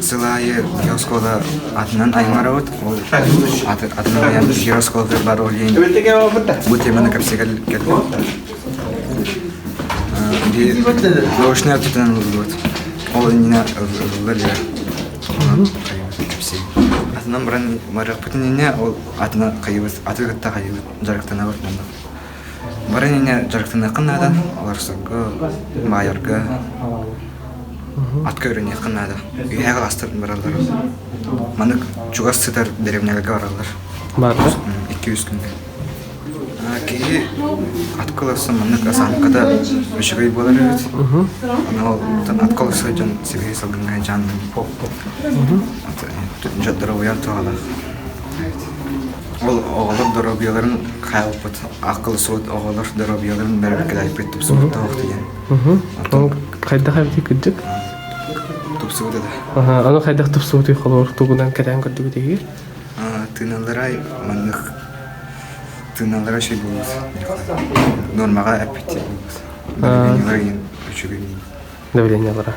сылайы Геоскола атынан аймараут, ол атынан Геоскола бар олейн. Бұл теманы көпсегел келді. Лошнер тұтынан ұлғыд. Ол нина ұлғылы. Атынан бұрын марық бүтініне ол атына қайыбыз, атығытта қайыбыз жарықтана бұртында. Бұрын ене жарықтана қыннады, олар сұғы, майырғы, атқа өріне қыннады. Үйәғі астырдың баралар. Маны чуғас сытар деревнеге баралар. Барды? 200 күнде. Кейі атқыласы маңнық асанқада үшігей болар өз. Атқыласы жан себей салғынға жанның. Жаддыра оян туғала. Ол оғылыр дұрабияларын қайылып бұд. Ақылы суыт оғылыр дұрабияларын бәрі айып ет тұпсуыт тауық деген. Ол қайда қайбыты күдік? Тұпсуыт еді. Аны қайдақ тұпсуыт ұйқылы ұртуғынан кәден күрдігі деге? Тыналарай маңнық тыналара şey bulmuş. Normalga apeti bulmuş. Давление Давление бара.